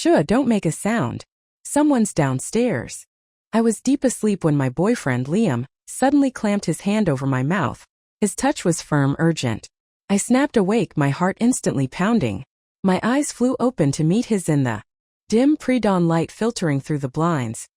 Shh, don't make a sound. Someone's downstairs. I was deep asleep when my boyfriend, Liam, suddenly clamped his hand over my mouth. His touch was firm, urgent. I snapped awake, my heart instantly pounding. My eyes flew open to meet his in the dim pre-dawn light filtering through the blinds.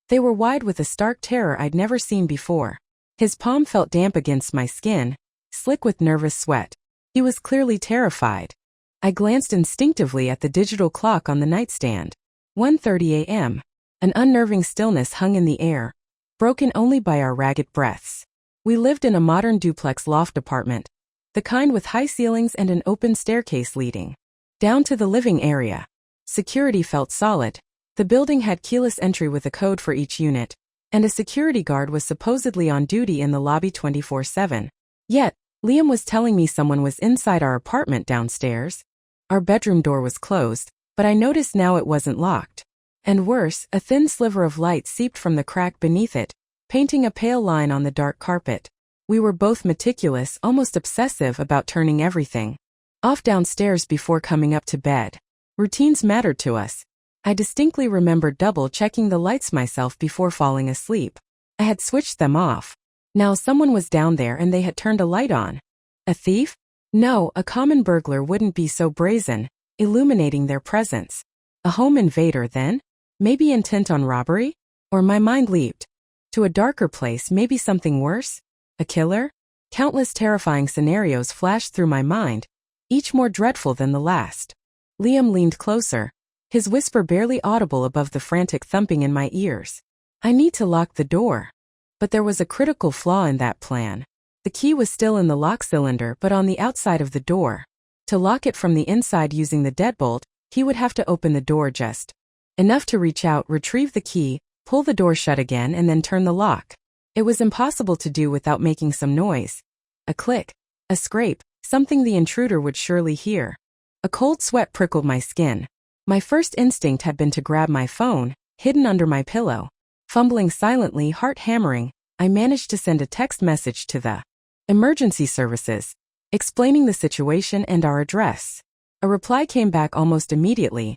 They were wide with a stark terror I'd never seen before. His palm felt damp against my skin, slick with nervous sweat. He was clearly terrified. I glanced instinctively at the digital clock on the nightstand. 1:30 a.m. An unnerving stillness hung in the air, broken only by our ragged breaths. We lived in a modern duplex loft apartment, the kind with high ceilings and an open staircase leading down to the living area. Security felt solid. The building had keyless entry with a code for each unit, and a security guard was supposedly on duty in the lobby 24/7. Yet, Liam was telling me someone was inside our apartment downstairs. Our bedroom door was closed, but I noticed now it wasn't locked. And worse, a thin sliver of light seeped from the crack beneath it, painting a pale line on the dark carpet. We were both meticulous, almost obsessive about turning everything off downstairs before coming up to bed. Routines mattered to us. I distinctly remembered double-checking the lights myself before falling asleep. I had switched them off. Now someone was down there and they had turned a light on. A thief? No, a common burglar wouldn't be so brazen, illuminating their presence. A home invader then? Maybe intent on robbery? Or my mind leaped to a darker place, maybe something worse? A killer? Countless terrifying scenarios flashed through my mind, each more dreadful than the last. Liam leaned closer, his whisper barely audible above the frantic thumping in my ears. I need to lock the door. But there was a critical flaw in that plan. The key was still in the lock cylinder but on the outside of the door. To lock it from the inside using the deadbolt, he would have to open the door just enough to reach out, retrieve the key, pull the door shut again and then turn the lock. It was impossible to do without making some noise. A click, a scrape, something the intruder would surely hear. A cold sweat prickled my skin. My first instinct had been to grab my phone, hidden under my pillow. Fumbling silently, heart hammering, I managed to send a text message to the emergency services, explaining the situation and our address. A reply came back almost immediately.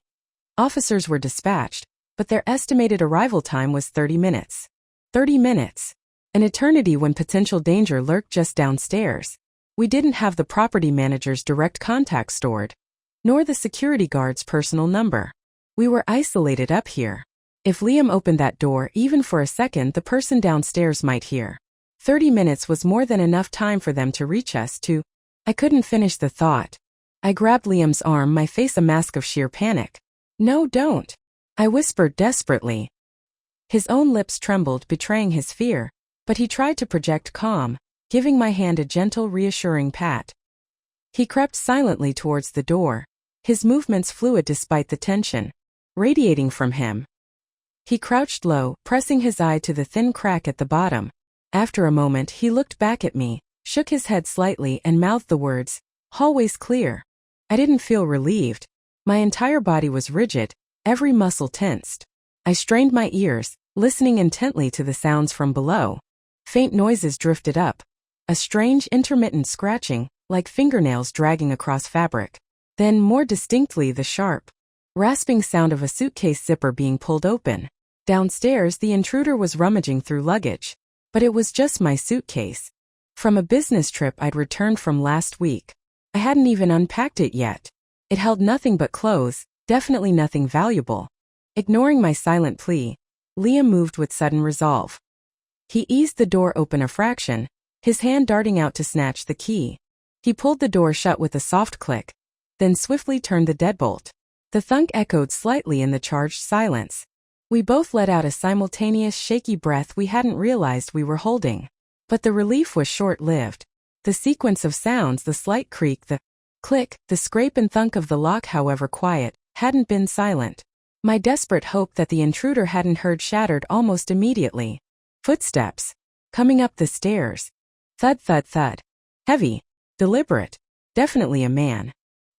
Officers were dispatched, but their estimated arrival time was 30 minutes. 30 minutes. An eternity when potential danger lurked just downstairs. We didn't have the property manager's direct contact stored, nor the security guard's personal number. We were isolated up here. If Liam opened that door even for a second, the person downstairs might hear. 30 minutes was more than enough time for them to reach us to. I couldn't finish the thought. I grabbed Liam's arm, my face a mask of sheer panic. No, don't. I whispered desperately. His own lips trembled, betraying his fear, but he tried to project calm, giving my hand a gentle, reassuring pat. He crept silently towards the door, his movements fluid despite the tension radiating from him. He crouched low, pressing his eye to the thin crack at the bottom. After a moment, he looked back at me, shook his head slightly and mouthed the words, "Hallway's clear." I didn't feel relieved. My entire body was rigid, every muscle tensed. I strained my ears, listening intently to the sounds from below. Faint noises drifted up. A strange, intermittent scratching, like fingernails dragging across fabric. Then, more distinctly, the sharp, rasping sound of a suitcase zipper being pulled open. Downstairs, the intruder was rummaging through luggage. But it was just my suitcase. From a business trip I'd returned from last week. I hadn't even unpacked it yet. It held nothing but clothes, definitely nothing valuable. Ignoring my silent plea, Liam moved with sudden resolve. He eased the door open a fraction, his hand darting out to snatch the key. He pulled the door shut with a soft click, then swiftly turned the deadbolt. The thunk echoed slightly in the charged silence. We both let out a simultaneous shaky breath we hadn't realized we were holding. But the relief was short-lived. The sequence of sounds, the slight creak, the click, the scrape and thunk of the lock, however quiet, hadn't been silent. My desperate hope that the intruder hadn't heard shattered almost immediately. Footsteps. Coming up the stairs. Thud, thud, thud. Heavy. Deliberate. Definitely a man.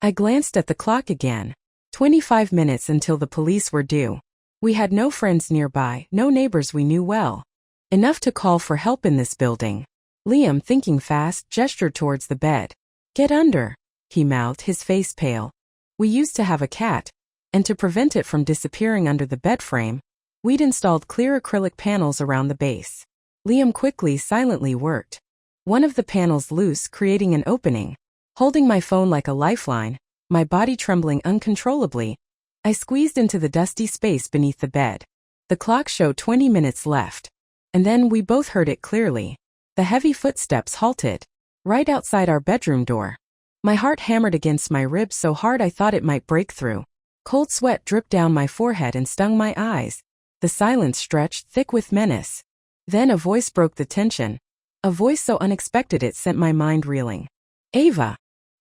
I glanced at the clock again. 25 minutes until the police were due. We had no friends nearby, no neighbors we knew well. Enough to call for help in this building. Liam, thinking fast, gestured towards the bed. "Get under," he mouthed, his face pale. "We used to have a cat. and to prevent it from disappearing under the bed frame, we'd installed clear acrylic panels around the base. Liam quickly, silently worked one of the panels loose, creating an opening. Holding my phone like a lifeline, my body trembling uncontrollably, I squeezed into the dusty space beneath the bed. The clock showed 20 minutes left. And then we both heard it clearly. The heavy footsteps halted right outside our bedroom door. My heart hammered against my ribs so hard I thought it might break through. Cold sweat dripped down my forehead and stung my eyes. The silence stretched thick with menace. Then a voice broke the tension. A voice so unexpected it sent my mind reeling. Ava.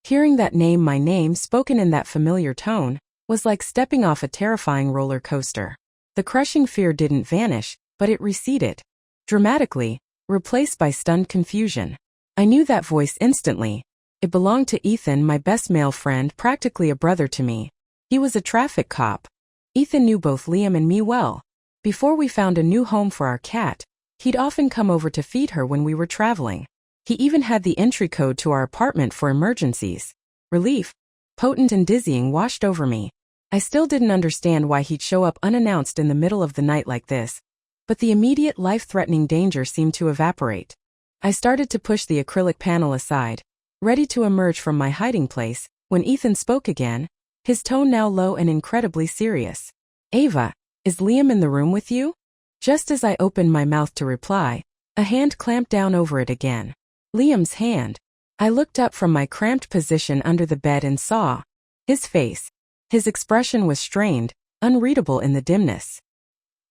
Hearing that name, my name spoken in that familiar tone, was like stepping off a terrifying roller coaster. The crushing fear didn't vanish, but it receded. Dramatically, replaced by stunned confusion. I knew that voice instantly. It belonged to Ethan, my best male friend, practically a brother to me. He was a traffic cop. Ethan knew both Liam and me well. Before we found a new home for our cat, he'd often come over to feed her when we were traveling. He even had the entry code to our apartment for emergencies. Relief, potent and dizzying, washed over me. I still didn't understand why he'd show up unannounced in the middle of the night like this, but the immediate life-threatening danger seemed to evaporate. I started to push the acrylic panel aside, ready to emerge from my hiding place, when Ethan spoke again, his tone now low and incredibly serious. Ava, is Liam in the room with you? Just as I opened my mouth to reply, a hand clamped down over it again. Liam's hand. I looked up from my cramped position under the bed and saw his face. His expression was strained, unreadable in the dimness.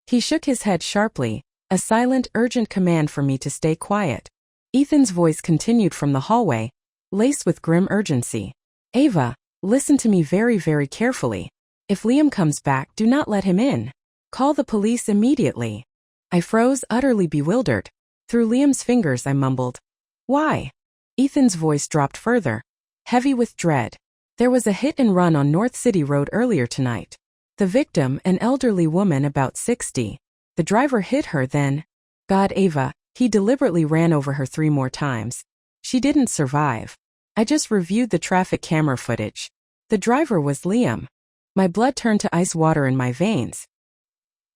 He shook his head sharply, a silent, urgent command for me to stay quiet. Ethan's voice continued from the hallway, laced with grim urgency. Ava, listen to me very, very carefully. If Liam comes back, do not let him in. Call the police immediately. I froze, utterly bewildered. Through Liam's fingers I mumbled, Why? Ethan's voice dropped further, heavy with dread. There was a hit and run on North City Road earlier tonight. The victim, an elderly woman about 60. The driver hit her then. God, Ava, he deliberately ran over her 3 more times. She didn't survive. I just reviewed the traffic camera footage. The driver was Liam. My blood turned to ice water in my veins.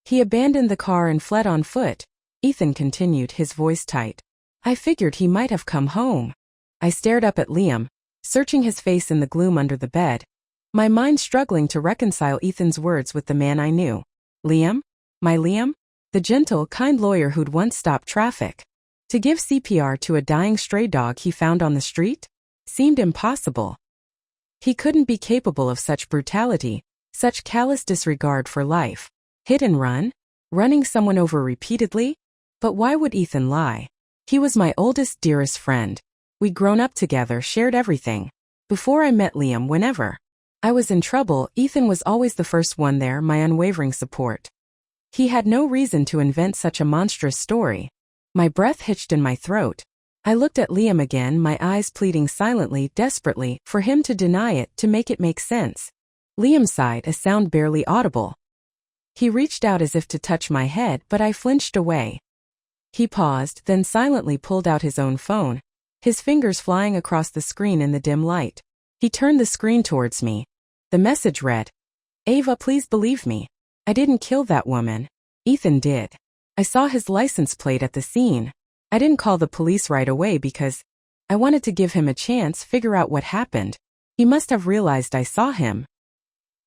He abandoned the car and fled on foot. Ethan continued, his voice tight. I figured he might have come home. I stared up at Liam, searching his face in the gloom under the bed, my mind struggling to reconcile Ethan's words with the man I knew. Liam? My Liam? The gentle, kind lawyer who'd once stopped traffic. To give CPR to a dying stray dog he found on the street? Seemed impossible. He couldn't be capable of such brutality, such callous disregard for life. Hit and run? Running someone over repeatedly? But why would Ethan lie? He was my oldest, dearest friend. We'd grown up together, shared everything. Before I met Liam, whenever I was in trouble, Ethan was always the first one there, my unwavering support. He had no reason to invent such a monstrous story. My breath hitched in my throat. I looked at Liam again, my eyes pleading silently, desperately, for him to deny it, to make it make sense. Liam sighed, a sound barely audible. He reached out as if to touch my head, but I flinched away. He paused, then silently pulled out his own phone, his fingers flying across the screen in the dim light. He turned the screen towards me. The message read, Ava, please believe me. I didn't kill that woman. Ethan did. I saw his license plate at the scene. I didn't call the police right away because I wanted to give him a chance, figure out what happened. He must have realized I saw him.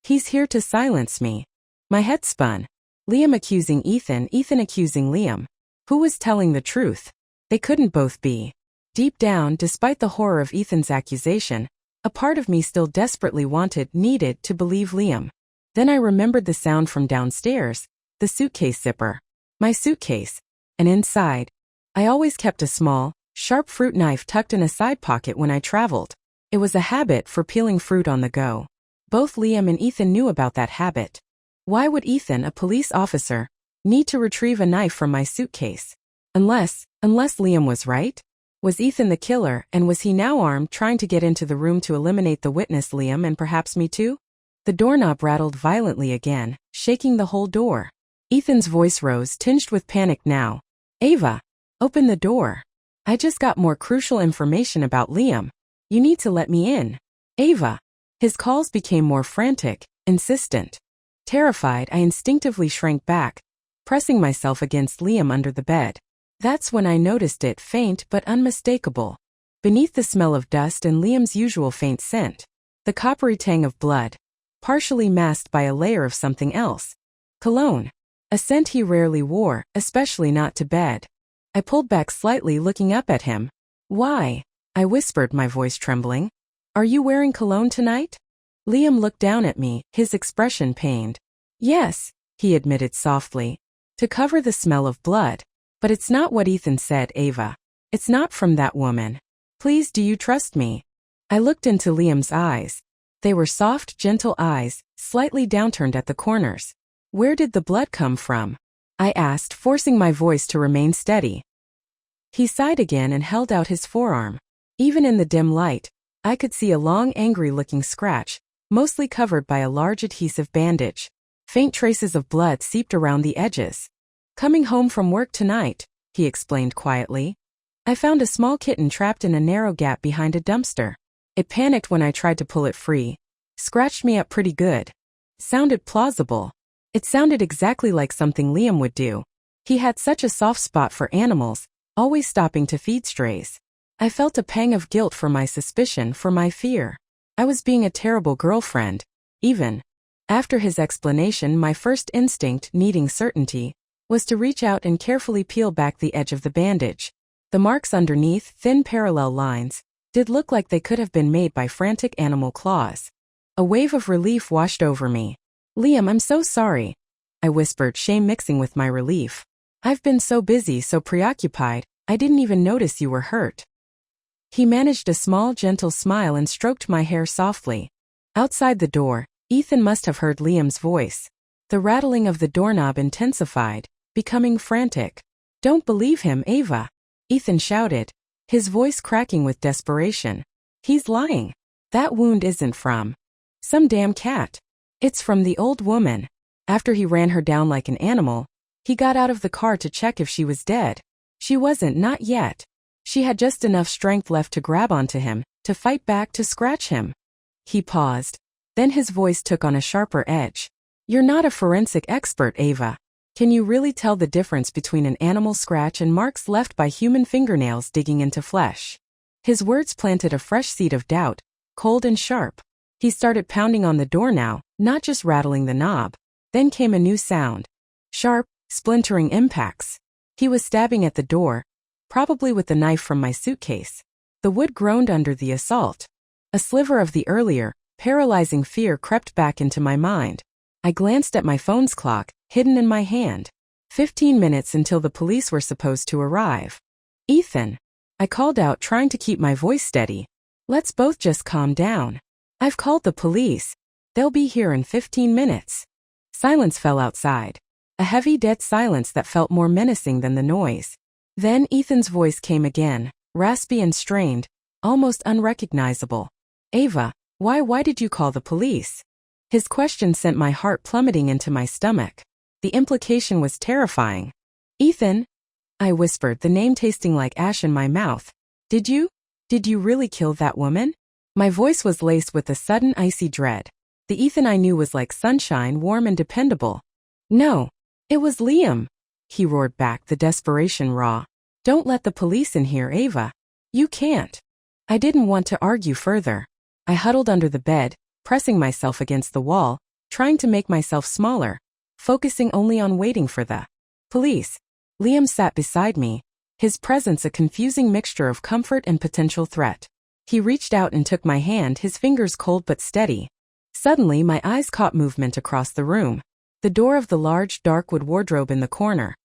He's here to silence me. My head spun. Liam accusing Ethan, Ethan accusing Liam. Who was telling the truth? They couldn't both be. Deep down, despite the horror of Ethan's accusation, a part of me still desperately needed to believe Liam. Then I remembered the sound from downstairs, the suitcase zipper. My suitcase. And inside, I always kept a small, sharp fruit knife tucked in a side pocket when I traveled. It was a habit for peeling fruit on the go. Both Liam and Ethan knew about that habit. Why would Ethan, a police officer, need to retrieve a knife from my suitcase? Unless Liam was right? Was Ethan the killer, and was he now armed, trying to get into the room to eliminate the witness, Liam, and perhaps me too? The doorknob rattled violently again, shaking the whole door. Ethan's voice rose, tinged with panic now. Ava, open the door. I just got more crucial information about Liam. You need to let me in. Ava. His calls became more frantic, insistent. Terrified, I instinctively shrank back, pressing myself against Liam under the bed. That's when I noticed it, faint but unmistakable. Beneath the smell of dust and Liam's usual faint scent, the coppery tang of blood, partially masked by a layer of something else. Cologne. A scent he rarely wore, especially not to bed. I pulled back slightly, looking up at him. Why? I whispered, my voice trembling. Are you wearing cologne tonight? Liam looked down at me, his expression pained. Yes, he admitted softly. To cover the smell of blood. But it's not what Ethan said, Ava. It's not from that woman. Please, do you trust me? I looked into Liam's eyes. They were soft, gentle eyes, slightly downturned at the corners. Where did the blood come from? I asked, forcing my voice to remain steady. He sighed again and held out his forearm. Even in the dim light, I could see a long, angry-looking scratch, mostly covered by a large adhesive bandage. Faint traces of blood seeped around the edges. Coming home from work tonight, he explained quietly. I found a small kitten trapped in a narrow gap behind a dumpster. It panicked when I tried to pull it free. Scratched me up pretty good. Sounded plausible. It sounded exactly like something Liam would do. He had such a soft spot for animals, always stopping to feed strays. I felt a pang of guilt for my suspicion, for my fear. I was being a terrible girlfriend. Even. After his explanation, my first instinct, needing certainty, was to reach out and carefully peel back the edge of the bandage. The marks underneath, thin parallel lines, did look like they could have been made by frantic animal claws. A wave of relief washed over me. Liam, I'm so sorry, I whispered, shame mixing with my relief. I've been so busy, so preoccupied, I didn't even notice you were hurt. He managed a small, gentle smile and stroked my hair softly. Outside the door, Ethan must have heard Liam's voice. The rattling of the doorknob intensified, becoming frantic. Don't believe him, Ava, Ethan shouted, his voice cracking with desperation. He's lying. That wound isn't from some damn cat. It's from the old woman. After he ran her down like an animal, he got out of the car to check if she was dead. She wasn't, not yet. She had just enough strength left to grab onto him, to fight back, to scratch him. He paused. Then his voice took on a sharper edge. You're not a forensic expert, Ava. Can you really tell the difference between an animal scratch and marks left by human fingernails digging into flesh? His words planted a fresh seed of doubt, cold and sharp. He started pounding on the door now, not just rattling the knob. Then came a new sound. Sharp, splintering impacts. He was stabbing at the door, probably with the knife from my suitcase. The wood groaned under the assault. A sliver of the earlier, paralyzing fear crept back into my mind. I glanced at my phone's clock, hidden in my hand. 15 minutes until the police were supposed to arrive. Ethan, I called out, trying to keep my voice steady. Let's both just calm down. I've called the police. They'll be here in 15 minutes. Silence fell outside. A heavy, dead silence that felt more menacing than the noise. Then Ethan's voice came again, raspy and strained, almost unrecognizable. Ava, why did you call the police? His question sent my heart plummeting into my stomach. The implication was terrifying. Ethan, I whispered, the name tasting like ash in my mouth. Did you really kill that woman? My voice was laced with a sudden icy dread. The Ethan I knew was like sunshine, warm and dependable. No, it was Liam, he roared back, the desperation raw. Don't let the police in here, Ava. You can't. I didn't want to argue further. I huddled under the bed, pressing myself against the wall, trying to make myself smaller, focusing only on waiting for the police. Liam sat beside me, his presence a confusing mixture of comfort and potential threat. He reached out and took my hand, his fingers cold but steady. Suddenly my eyes caught movement across the room. The door of the large, dark wood wardrobe in the corner.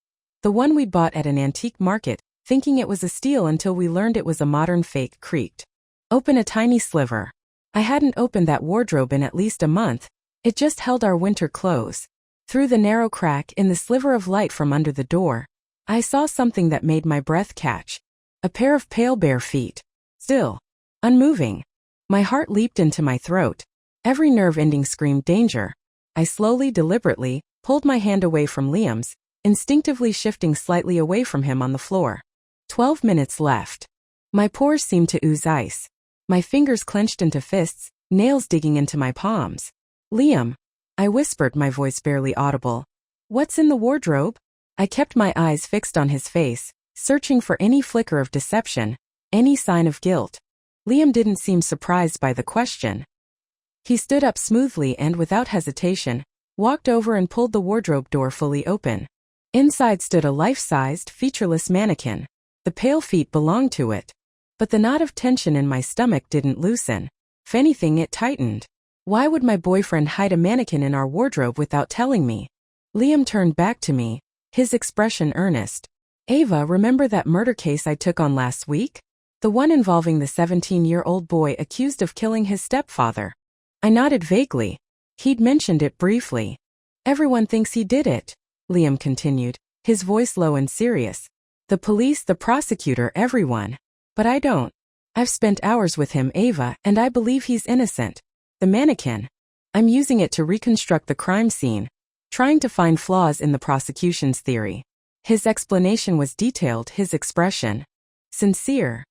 The one we'd bought at an antique market, thinking it was a steal until we learned it was a modern fake, creaked. Open a tiny sliver. I hadn't opened that wardrobe in at least a month. It just held our winter clothes. Through the narrow crack in the sliver of light from under the door, I saw something that made my breath catch. A pair of pale bare feet. Still. Unmoving. My heart leaped into my throat. Every nerve ending screamed danger. I slowly, deliberately, pulled my hand away from Liam's, instinctively shifting slightly away from him on the floor. 12 minutes left. My pores seemed to ooze ice. My fingers clenched into fists, nails digging into my palms. Liam. I whispered, my voice barely audible. What's in the wardrobe? I kept my eyes fixed on his face, searching for any flicker of deception, any sign of guilt. Liam didn't seem surprised by the question. He stood up smoothly and, without hesitation, walked over and pulled the wardrobe door fully open. Inside stood a life-sized, featureless mannequin. The pale feet belonged to it. But the knot of tension in my stomach didn't loosen. If anything, it tightened. Why would my boyfriend hide a mannequin in our wardrobe without telling me? Liam turned back to me, his expression earnest. Ava, remember that murder case I took on last week? The one involving the 17-year-old boy accused of killing his stepfather. I nodded vaguely. He'd mentioned it briefly. Everyone thinks he did it, Liam continued, his voice low and serious. The police, the prosecutor, everyone. But I don't. I've spent hours with him, Ava, and I believe he's innocent. The mannequin. I'm using it to reconstruct the crime scene, trying to find flaws in the prosecution's theory. His explanation was detailed, his expression sincere.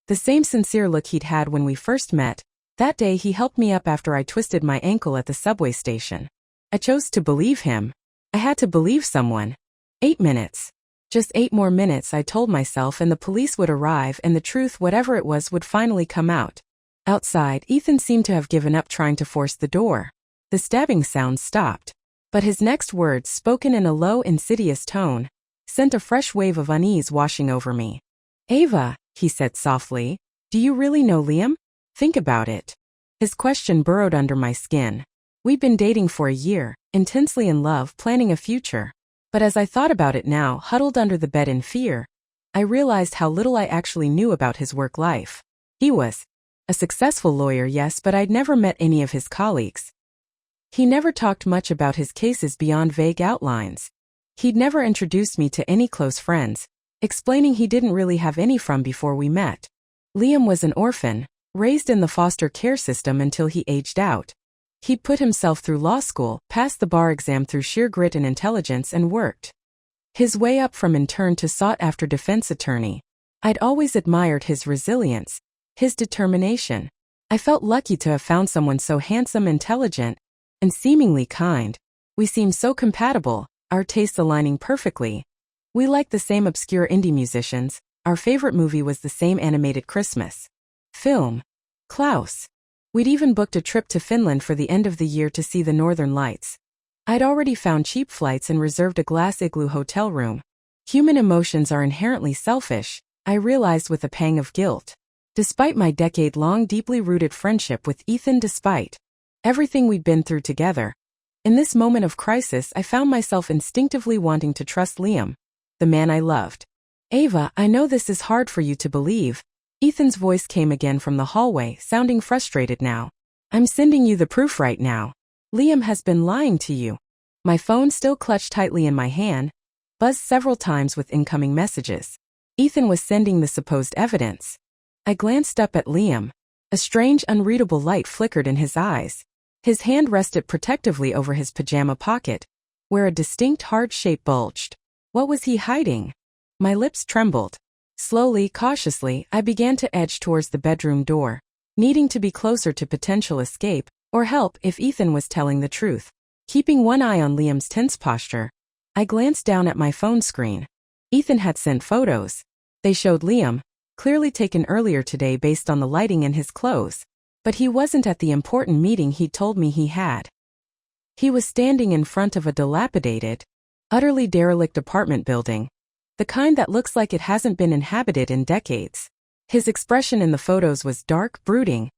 The same sincere look he'd had when we first met. That day he helped me up after I twisted my ankle at the subway station. I chose to believe him. I had to believe someone. 8 minutes. Just 8 more minutes, I told myself, and the police would arrive and the truth, whatever it was, would finally come out. Outside, Ethan seemed to have given up trying to force the door. The stabbing sound stopped. But his next words, spoken in a low, insidious tone, sent a fresh wave of unease washing over me. Ava, he said softly, do you really know Liam? Think about it. His question burrowed under my skin. We'd been dating for a year, intensely in love, planning a future. But as I thought about it now, huddled under the bed in fear, I realized how little I actually knew about his work life. He was a successful lawyer, yes, but I'd never met any of his colleagues. He never talked much about his cases beyond vague outlines. He'd never introduced me to any close friends, explaining he didn't really have any from before we met. Liam was an orphan, raised in the foster care system until he aged out. He'd put himself through law school, passed the bar exam through sheer grit and intelligence, and worked his way up from intern to sought-after defense attorney. I'd always admired his resilience, his determination. I felt lucky to have found someone so handsome, intelligent, and seemingly kind. We seemed so compatible, our tastes aligning perfectly. We liked the same obscure indie musicians. Our favorite movie was the same animated Christmas film, Klaus. We'd even booked a trip to Finland for the end of the year to see the Northern Lights. I'd already found cheap flights and reserved a glass igloo hotel room. Human emotions are inherently selfish, I realized with a pang of guilt. Despite my decade-long deeply rooted friendship with Ethan, despite everything we'd been through together, in this moment of crisis I found myself instinctively wanting to trust Liam, the man I loved. Ava, I know this is hard for you to believe. Ethan's voice came again from the hallway, sounding frustrated now. I'm sending you the proof right now. Liam has been lying to you. My phone, still clutched tightly in my hand, buzzed several times with incoming messages. Ethan was sending the supposed evidence. I glanced up at Liam. A strange, unreadable light flickered in his eyes. His hand rested protectively over his pajama pocket, where a distinct hard shape bulged. What was he hiding? My lips trembled. Slowly, cautiously, I began to edge towards the bedroom door, needing to be closer to potential escape, or help if Ethan was telling the truth. Keeping one eye on Liam's tense posture, I glanced down at my phone screen. Ethan had sent photos. They showed Liam, clearly taken earlier today based on the lighting and his clothes. But he wasn't at the important meeting he'd told me he had. He was standing in front of a dilapidated, utterly derelict apartment building, the kind that looks like it hasn't been inhabited in decades. His expression in the photos was dark, brooding,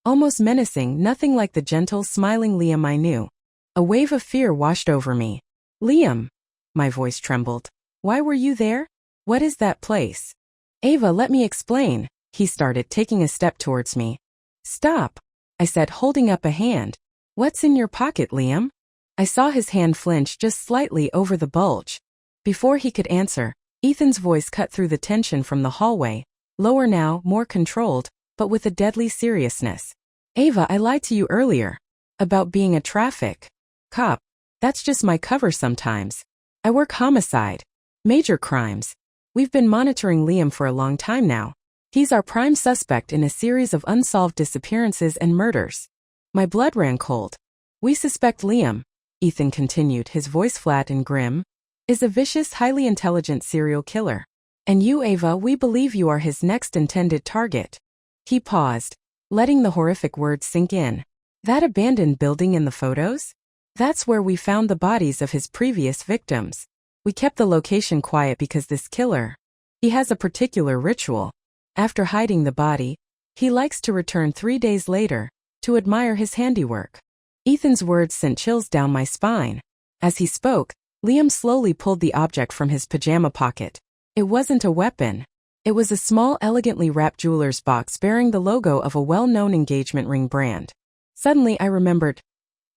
almost menacing, nothing like the gentle, smiling Liam I knew. A wave of fear washed over me. Liam, my voice trembled. Why were you there? What is that place? Ava, let me explain, he started, taking a step towards me. Stop, I said, holding up a hand. What's in your pocket, Liam? I saw his hand flinch just slightly over the bulge. Before he could answer, Ethan's voice cut through the tension from the hallway, lower now, more controlled, but with a deadly seriousness. Ava, I lied to you earlier. About being a traffic cop. That's just my cover sometimes. I work homicide. Major crimes. We've been monitoring Liam for a long time now. He's our prime suspect in a series of unsolved disappearances and murders. My blood ran cold. We suspect Liam, Ethan continued, his voice flat and grim, is a vicious, highly intelligent serial killer. And you, Ava, we believe you are his next intended target. He paused, letting the horrific words sink in. That abandoned building in the photos? That's where we found the bodies of his previous victims. We kept the location quiet because this killer, he has a particular ritual. After hiding the body, he likes to return 3 days later to admire his handiwork. Ethan's words sent chills down my spine. As he spoke, Liam slowly pulled the object from his pajama pocket. It wasn't a weapon. It was a small, elegantly wrapped jeweler's box bearing the logo of a well-known engagement ring brand. Suddenly I remembered.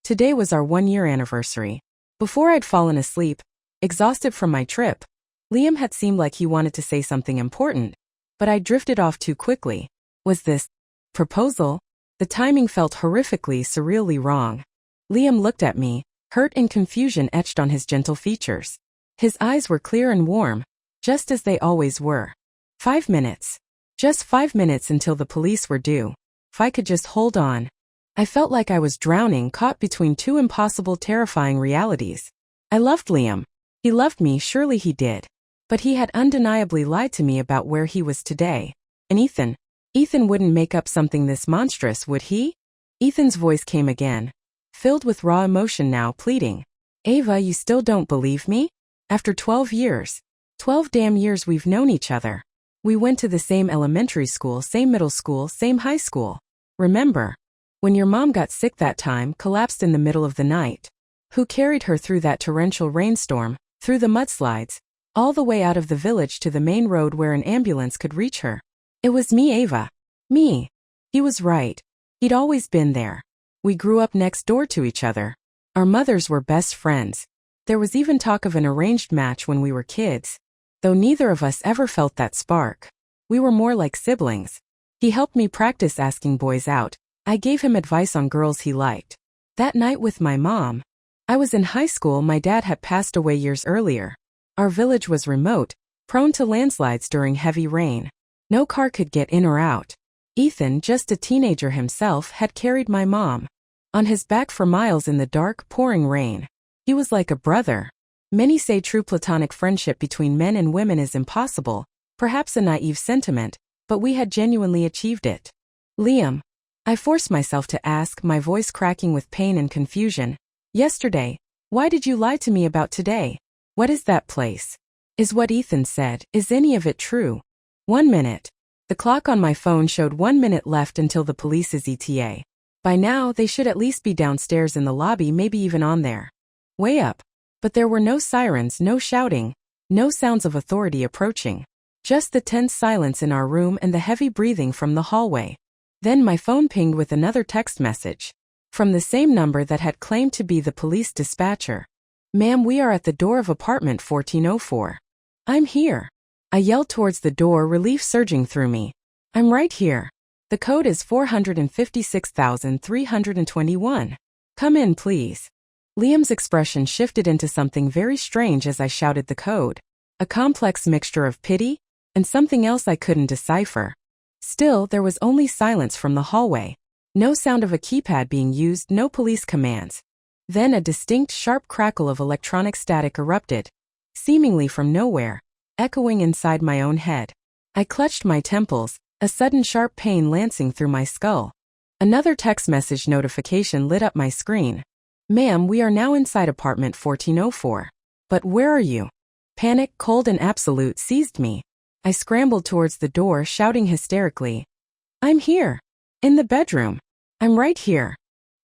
Today was our 1-year anniversary. Before I'd fallen asleep, exhausted from my trip, Liam had seemed like he wanted to say something important, but I drifted off too quickly. Was this proposal? The timing felt horrifically, surreally wrong. Liam looked at me, hurt and confusion etched on his gentle features. His eyes were clear and warm, just as they always were. 5 minutes. Just 5 minutes until the police were due. If I could just hold on. I felt like I was drowning, caught between two impossible, terrifying realities. I loved Liam. He loved me, surely he did. But he had undeniably lied to me about where he was today. And Ethan wouldn't make up something this monstrous, would he? Ethan's voice came again, filled with raw emotion now, pleading. Ava, you still don't believe me? After 12 years. 12 damn years we've known each other. We went to the same elementary school, same middle school, same high school. Remember? When your mom got sick that time, collapsed in the middle of the night. Who carried her through that torrential rainstorm, through the mudslides, all the way out of the village to the main road where an ambulance could reach her? It was me, Ava. Me. He was right. He'd always been there. We grew up next door to each other. Our mothers were best friends. There was even talk of an arranged match when we were kids, though neither of us ever felt that spark. We were more like siblings. He helped me practice asking boys out. I gave him advice on girls he liked. That night with my mom, I was in high school. My dad had passed away years earlier. Our village was remote, prone to landslides during heavy rain. No car could get in or out. Ethan, just a teenager himself, had carried my mom on his back for miles in the dark, pouring rain. He was like a brother. Many say true platonic friendship between men and women is impossible, perhaps a naive sentiment, but we had genuinely achieved it. Liam, I forced myself to ask, my voice cracking with pain and confusion. Yesterday, why did you lie to me about today? What is that place? Is what Ethan said, is any of it true? 1 minute. The clock on my phone showed 1 minute left until the police's ETA. By now, they should at least be downstairs in the lobby, maybe even on there. Way up. But there were no sirens, no shouting, no sounds of authority approaching. Just the tense silence in our room and the heavy breathing from the hallway. Then my phone pinged with another text message. From the same number that had claimed to be the police dispatcher. Ma'am, we are at the door of apartment 1404. I'm here. I yelled towards the door, relief surging through me. I'm right here. The code is 456,321. Come in, please. Liam's expression shifted into something very strange as I shouted the code. A complex mixture of pity and something else I couldn't decipher. Still, there was only silence from the hallway. No sound of a keypad being used, no police commands. Then a distinct, sharp crackle of electronic static erupted, seemingly from nowhere, echoing inside my own head. I clutched my temples, a sudden sharp pain lancing through my skull. Another text message notification lit up my screen. Ma'am, we are now inside apartment 1404. But where are you? Panic, cold and absolute, seized me. I scrambled towards the door, shouting hysterically. I'm here. In the bedroom. I'm right here.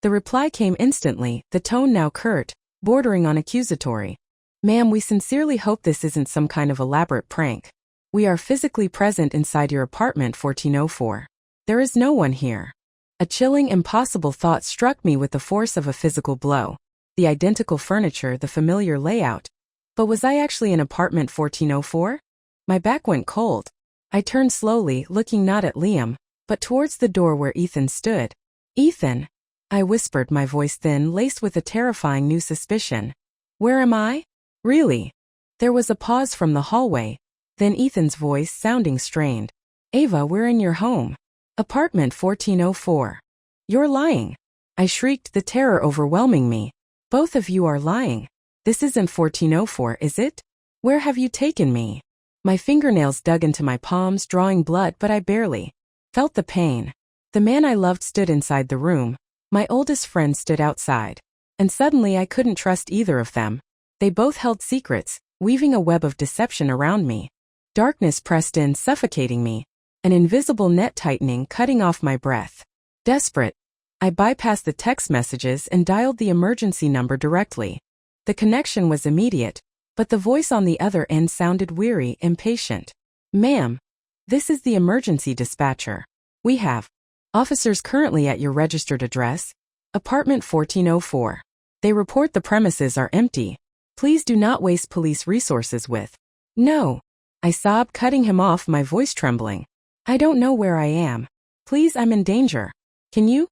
The reply came instantly, the tone now curt, bordering on accusatory. Ma'am, we sincerely hope this isn't some kind of elaborate prank. We are physically present inside your apartment 1404. There is no one here. A chilling, impossible thought struck me with the force of a physical blow. The identical furniture, the familiar layout. But was I actually in apartment 1404? My back went cold. I turned slowly, looking not at Liam, but towards the door where Ethan stood. Ethan, I whispered, my voice thin, laced with a terrifying new suspicion. Where am I? Really? There was a pause from the hallway, then Ethan's voice sounding strained. Ava, we're in your home. Apartment 1404. You're lying. I shrieked, the terror overwhelming me. Both of you are lying. This isn't 1404, is it? Where have you taken me? My fingernails dug into my palms, drawing blood, but I barely felt the pain. The man I loved stood inside the room. My oldest friend stood outside. And suddenly I couldn't trust either of them. They both held secrets, weaving a web of deception around me. Darkness pressed in, suffocating me. An invisible net tightening, cutting off my breath. Desperate, I bypassed the text messages and dialed the emergency number directly. The connection was immediate, but the voice on the other end sounded weary, impatient. Ma'am, this is the emergency dispatcher. We have officers currently at your registered address, apartment 1404. They report the premises are empty. Please do not waste police resources with. No. I sobbed, cutting him off, my voice trembling. I don't know where I am. Please, I'm in danger. Can you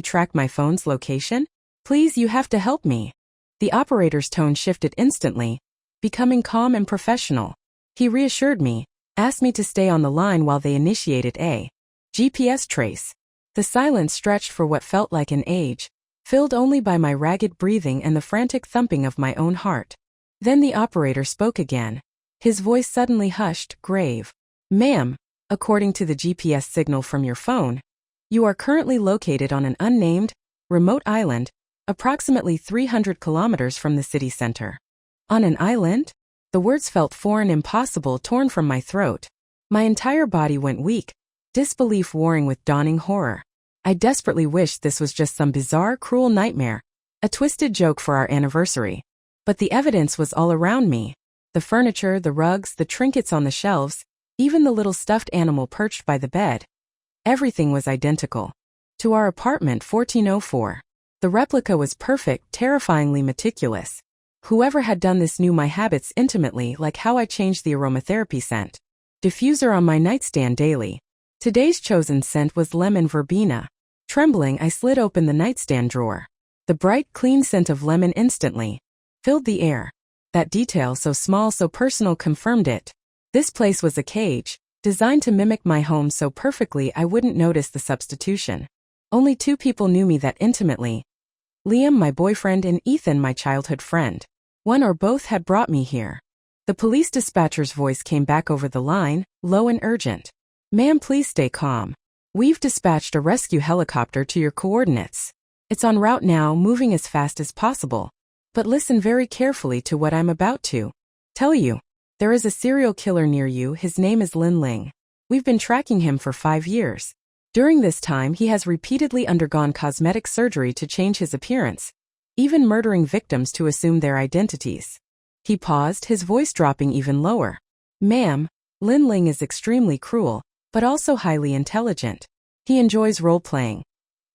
track my phone's location? Please, you have to help me. The operator's tone shifted instantly, becoming calm and professional. He reassured me, asked me to stay on the line while they initiated a GPS trace. The silence stretched for what felt like an age, filled only by my ragged breathing and the frantic thumping of my own heart. Then the operator spoke again. His voice suddenly hushed, grave. Ma'am, according to the GPS signal from your phone, you are currently located on an unnamed, remote island, approximately 300 kilometers from the city center. On an island? The words felt foreign, impossible, torn from my throat. My entire body went weak, disbelief warring with dawning horror. I desperately wished this was just some bizarre, cruel nightmare, a twisted joke for our anniversary. But the evidence was all around me. The furniture, the rugs, the trinkets on the shelves, even the little stuffed animal perched by the bed. Everything was identical to our apartment 1404. The replica was perfect, terrifyingly meticulous. Whoever had done this knew my habits intimately, like how I changed the aromatherapy scent diffuser on my nightstand daily. Today's chosen scent was lemon verbena. Trembling, I slid open the nightstand drawer. The bright, clean scent of lemon instantly filled the air. That detail, so small, so personal, confirmed it. This place was a cage, designed to mimic my home so perfectly I wouldn't notice the substitution. Only two people knew me that intimately. Liam, my boyfriend, and Ethan, my childhood friend. One or both had brought me here. The police dispatcher's voice came back over the line, low and urgent. Ma'am, please stay calm. We've dispatched a rescue helicopter to your coordinates. It's en route now, moving as fast as possible. But listen very carefully to what I'm about to tell you. There is a serial killer near you. His name is Lin Ling. We've been tracking him for 5 years. During this time, he has repeatedly undergone cosmetic surgery to change his appearance, even murdering victims to assume their identities. He paused, his voice dropping even lower. Ma'am, Lin Ling is extremely cruel, but also highly intelligent. He enjoys role-playing.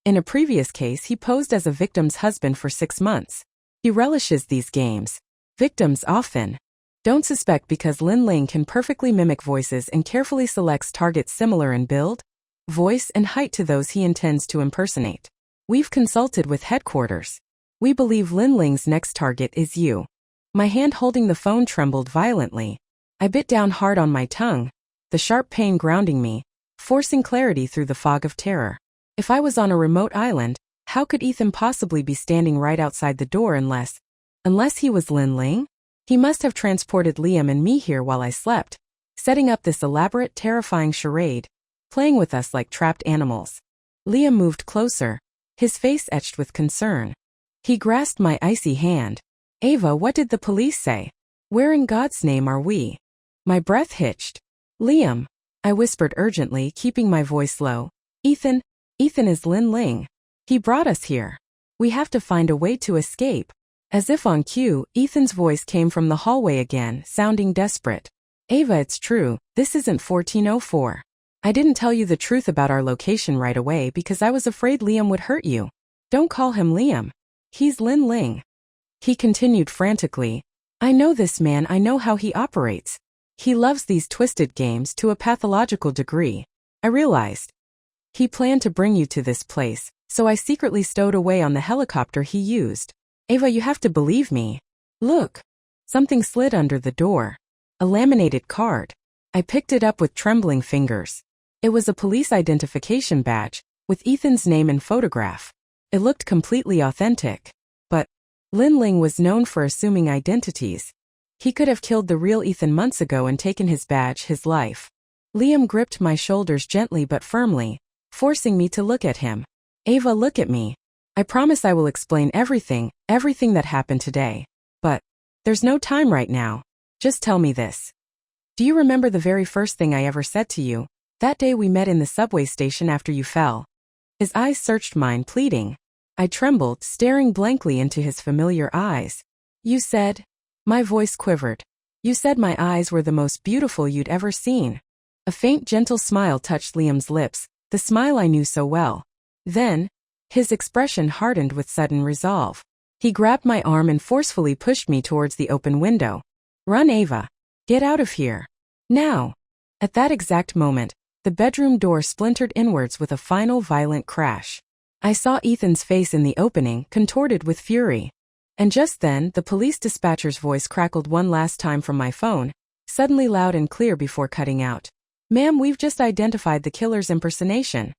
In a previous case, he posed as a victim's husband for 6 months. He relishes these games. Victims often don't suspect because Lin Ling can perfectly mimic voices and carefully selects targets similar in build, voice, and height to those he intends to impersonate. We've consulted with headquarters. We believe Lin Ling's next target is you. My hand holding the phone trembled violently. I bit down hard on my tongue, the sharp pain grounding me, forcing clarity through the fog of terror. If I was on a remote island, how could Ethan possibly be standing right outside the door unless he was Lin Ling? He must have transported Liam and me here while I slept, setting up this elaborate, terrifying charade, playing with us like trapped animals. Liam moved closer, his face etched with concern. He grasped my icy hand. Ava, what did the police say? Where in God's name are we? My breath hitched. Liam, I whispered urgently, keeping my voice low. Ethan is Lin Ling. He brought us here. We have to find a way to escape. As if on cue, Ethan's voice came from the hallway again, sounding desperate. Ava, it's true, this isn't 1404. I didn't tell you the truth about our location right away because I was afraid Liam would hurt you. Don't call him Liam. He's Lin Ling. He continued frantically. I know this man, I know how he operates. He loves these twisted games to a pathological degree. I realized. He planned to bring you to this place, so I secretly stowed away on the helicopter he used. Ava, you have to believe me. Look. Something slid under the door. A laminated card. I picked it up with trembling fingers. It was a police identification badge, with Ethan's name and photograph. It looked completely authentic. But Lin Ling was known for assuming identities. He could have killed the real Ethan months ago and taken his badge, his life. Liam gripped my shoulders gently but firmly, forcing me to look at him. Ava, look at me. I promise I will explain everything that happened today. But there's no time right now. Just tell me this. Do you remember the very first thing I ever said to you, that day we met in the subway station after you fell? His eyes searched mine, pleading. I trembled, staring blankly into his familiar eyes. You said... My voice quivered. You said my eyes were the most beautiful you'd ever seen. A faint, gentle smile touched Liam's lips, the smile I knew so well. Then, his expression hardened with sudden resolve. He grabbed my arm and forcefully pushed me towards the open window. Run, Ava. Get out of here. Now. At that exact moment, the bedroom door splintered inwards with a final violent crash. I saw Ethan's face in the opening, contorted with fury. And just then, the police dispatcher's voice crackled one last time from my phone, suddenly loud and clear before cutting out. Ma'am, we've just identified the killer's impersonation.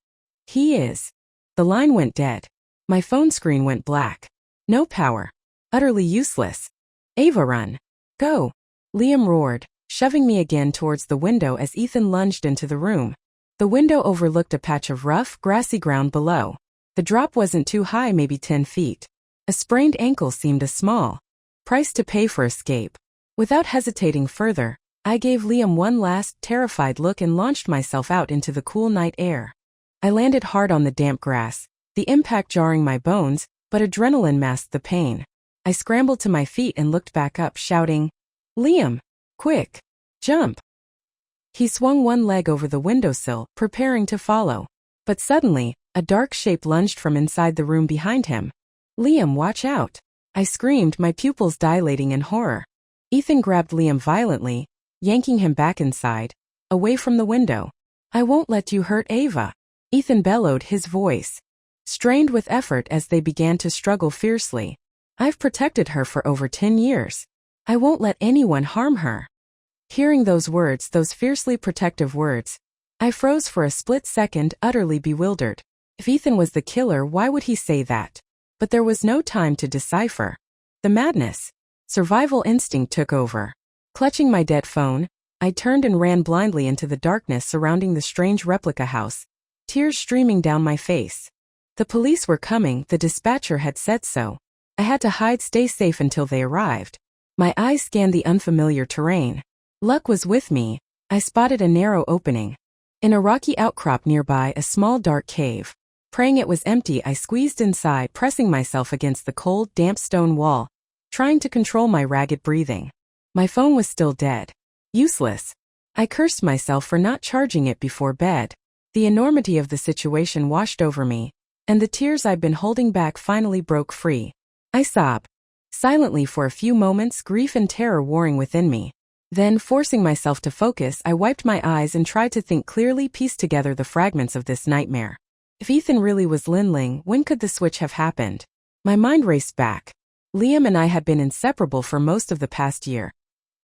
He is. The line went dead. My phone screen went black. No power. Utterly useless. Ava, run. Go. Liam roared, shoving me again towards the window as Ethan lunged into the room. The window overlooked a patch of rough, grassy ground below. The drop wasn't too high, maybe 10 feet. A sprained ankle seemed a small price to pay for escape. Without hesitating further, I gave Liam one last, terrified look and launched myself out into the cool night air. I landed hard on the damp grass, the impact jarring my bones, but adrenaline masked the pain. I scrambled to my feet and looked back up, shouting, Liam, quick, jump. He swung one leg over the windowsill, preparing to follow. But suddenly, a dark shape lunged from inside the room behind him. Liam, watch out. I screamed, my pupils dilating in horror. Ethan grabbed Liam violently, yanking him back inside, away from the window. I won't let you hurt Ava. Ethan bellowed, his voice strained with effort as they began to struggle fiercely. I've protected her for over 10 years. I won't let anyone harm her. Hearing those words, those fiercely protective words, I froze for a split second, utterly bewildered. If Ethan was the killer, why would he say that? But there was no time to decipher. The madness. Survival instinct took over. Clutching my dead phone, I turned and ran blindly into the darkness surrounding the strange replica house, tears streaming down my face. The police were coming, the dispatcher had said so. I had to hide, stay safe until they arrived. My eyes scanned the unfamiliar terrain. Luck was with me. I spotted a narrow opening. In a rocky outcrop nearby, a small dark cave. Praying it was empty, I squeezed inside, pressing myself against the cold, damp stone wall, trying to control my ragged breathing. My phone was still dead. Useless. I cursed myself for not charging it before bed. The enormity of the situation washed over me, and the tears I'd been holding back finally broke free. I sobbed. Silently for a few moments, grief and terror warring within me. Then, forcing myself to focus, I wiped my eyes and tried to think clearly, piece together the fragments of this nightmare. If Ethan really was Lin Ling, when could the switch have happened? My mind raced back. Liam and I had been inseparable for most of the past year.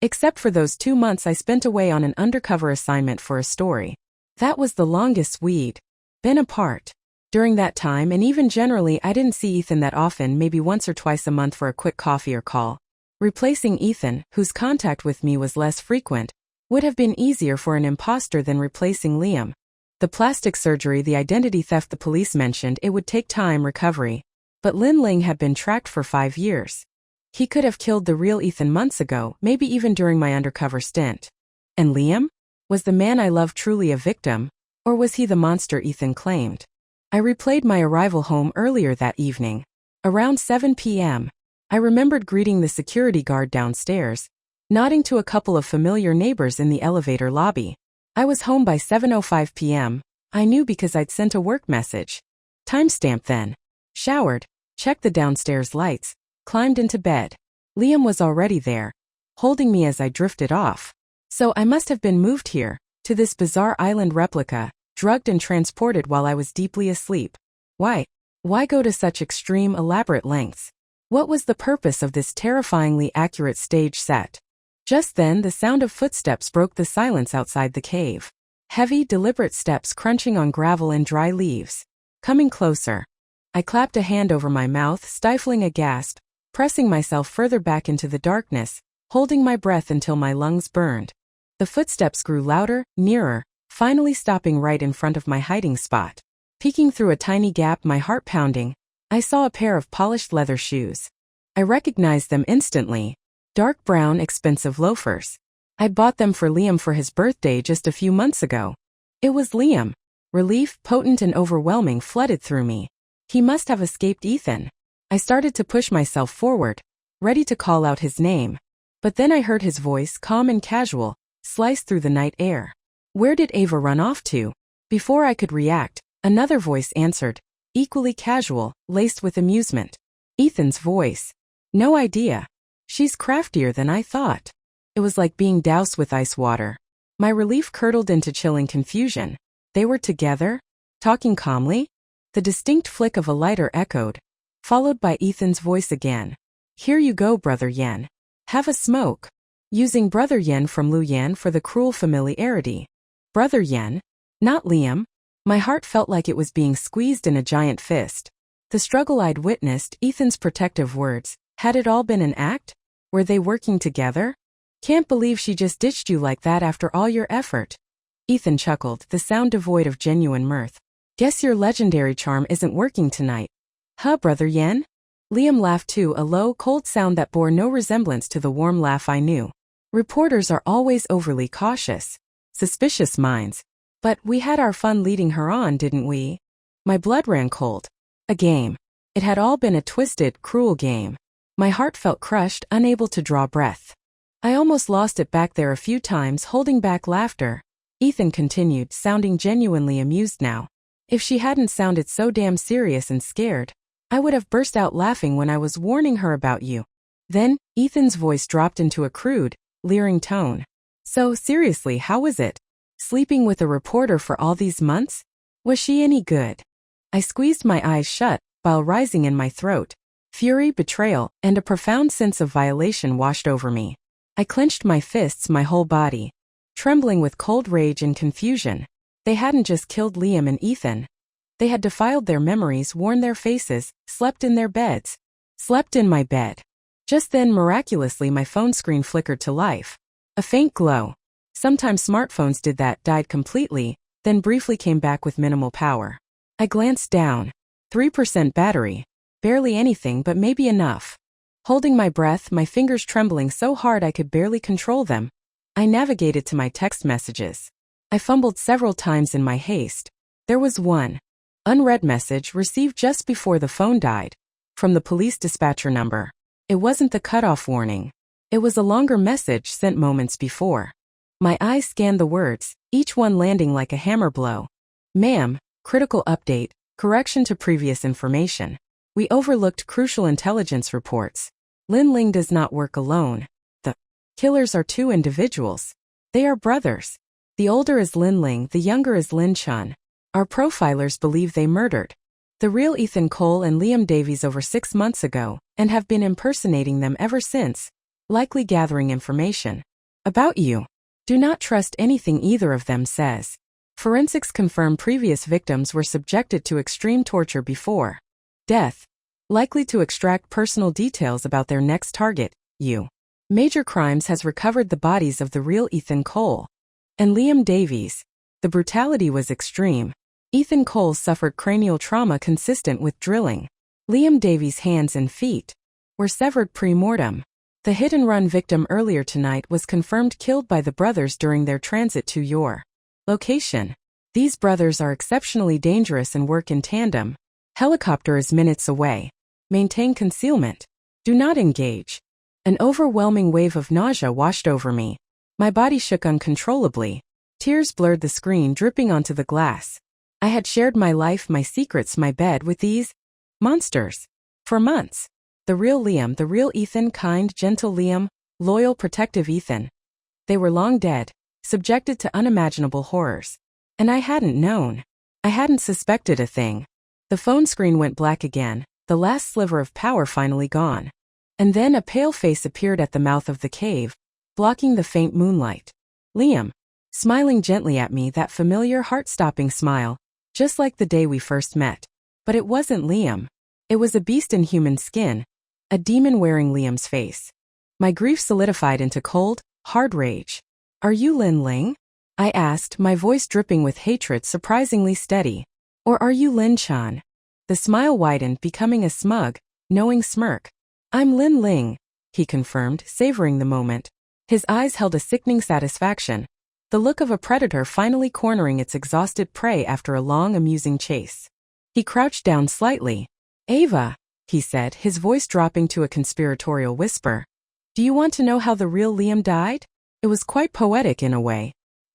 Except for those 2 months I spent away on an undercover assignment for a story. That was the longest we'd been apart. During that time, and even generally, I didn't see Ethan that often, maybe once or twice a month for a quick coffee or call. Replacing Ethan, whose contact with me was less frequent, would have been easier for an imposter than replacing Liam. The plastic surgery, the identity theft the police mentioned, it would take time, recovery. But Lin Ling had been tracked for 5 years. He could have killed the real Ethan months ago, maybe even during my undercover stint. And Liam? Was the man I loved truly a victim, or was he the monster Ethan claimed? I replayed my arrival home earlier that evening. Around 7 p.m., I remembered greeting the security guard downstairs, nodding to a couple of familiar neighbors in the elevator lobby. I was home by 7:05 p.m. I knew because I'd sent a work message. Timestamp then. Showered, checked the downstairs lights, climbed into bed. Liam was already there, holding me as I drifted off. So I must have been moved here, to this bizarre island replica, drugged and transported while I was deeply asleep. Why? Why go to such extreme, elaborate lengths? What was the purpose of this terrifyingly accurate stage set? Just then, the sound of footsteps broke the silence outside the cave. Heavy, deliberate steps crunching on gravel and dry leaves. Coming closer. I clapped a hand over my mouth, stifling a gasp, pressing myself further back into the darkness, holding my breath until my lungs burned. The footsteps grew louder, nearer, finally stopping right in front of my hiding spot. Peeking through a tiny gap, my heart pounding, I saw a pair of polished leather shoes. I recognized them instantly. Dark brown, expensive loafers. I'd bought them for Liam for his birthday just a few months ago. It was Liam. Relief, potent and overwhelming, flooded through me. He must have escaped Ethan. I started to push myself forward, ready to call out his name. But then I heard his voice, calm and casual, slice through the night air. Where did Ava run off to? Before I could react, another voice answered, equally casual, laced with amusement. Ethan's voice. No idea. She's craftier than I thought. It was like being doused with ice water. My relief curdled into chilling confusion. They were together? Talking calmly? The distinct flick of a lighter echoed, followed by Ethan's voice again. Here you go, Brother Yen. Have a smoke. Using Brother Yen from Lu Yan for the cruel familiarity. Brother Yen? Not Liam. My heart felt like it was being squeezed in a giant fist. The struggle I'd witnessed, Ethan's protective words, had it all been an act? Were they working together? Can't believe she just ditched you like that after all your effort. Ethan chuckled, the sound devoid of genuine mirth. Guess your legendary charm isn't working tonight. Huh, Brother Yen? Liam laughed too, a low, cold sound that bore no resemblance to the warm laugh I knew. Reporters are always overly cautious. Suspicious minds. But we had our fun leading her on, didn't we? My blood ran cold. A game. It had all been a twisted, cruel game. My heart felt crushed, unable to draw breath. I almost lost it back there a few times, holding back laughter. Ethan continued, sounding genuinely amused now. If she hadn't sounded so damn serious and scared, I would have burst out laughing when I was warning her about you. Then, Ethan's voice dropped into a crude, leering tone. So, seriously, how was it? Sleeping with a reporter for all these months? Was she any good? I squeezed my eyes shut, bile rising in my throat. Fury, betrayal, and a profound sense of violation washed over me. I clenched my fists, my whole body, trembling with cold rage and confusion. They hadn't just killed Liam and Ethan. They had defiled their memories, worn their faces, slept in their beds. Slept in my bed. Just then, miraculously, my phone screen flickered to life. A faint glow. Sometimes smartphones did that, died completely, then briefly came back with minimal power. I glanced down. 3% battery. Barely anything, but maybe enough. Holding my breath, my fingers trembling so hard I could barely control them, I navigated to my text messages. I fumbled several times in my haste. There was one. Unread message received just before the phone died. From the police dispatcher number. It wasn't the cutoff warning. It was a longer message sent moments before. My eyes scanned the words, each one landing like a hammer blow. Ma'am, critical update, correction to previous information. We overlooked crucial intelligence reports. Lin Ling does not work alone. The killers are two individuals. They are brothers. The older is Lin Ling, the younger is Lin Chun. Our profilers believe they murdered the real Ethan Cole and Liam Davies over 6 months ago, and have been impersonating them ever since, likely gathering information about you. Do not trust anything either of them says. Forensics confirm previous victims were subjected to extreme torture before death, likely to extract personal details about their next target, you. Major Crimes has recovered the bodies of the real Ethan Cole and Liam Davies. The brutality was extreme. Ethan Cole suffered cranial trauma consistent with drilling. Liam Davies' hands and feet were severed pre-mortem. The hit-and-run victim earlier tonight was confirmed killed by the brothers during their transit to your location. These brothers are exceptionally dangerous and work in tandem. Helicopter is minutes away. Maintain concealment. Do not engage. An overwhelming wave of nausea washed over me. My body shook uncontrollably. Tears blurred the screen, dripping onto the glass. I had shared my life, my secrets, my bed with these monsters for months. The real Liam, the real Ethan, kind, gentle Liam, loyal, protective Ethan. They were long dead, subjected to unimaginable horrors. And I hadn't known. I hadn't suspected a thing. The phone screen went black again, the last sliver of power finally gone. And then a pale face appeared at the mouth of the cave, blocking the faint moonlight. Liam, smiling gently at me, that familiar heart-stopping smile, just like the day we first met. But it wasn't Liam. It was a beast in human skin, a demon wearing Liam's face. My grief solidified into cold, hard rage. "Are you Lin Ling?" I asked, my voice dripping with hatred surprisingly steady. "Or are you Lin Chan?" The smile widened, becoming a smug, knowing smirk. "I'm Lin Ling," he confirmed, savoring the moment. His eyes held a sickening satisfaction, the look of a predator finally cornering its exhausted prey after a long, amusing chase. He crouched down slightly. "Ava," he said, his voice dropping to a conspiratorial whisper. "Do you want to know how the real Liam died? It was quite poetic in a way.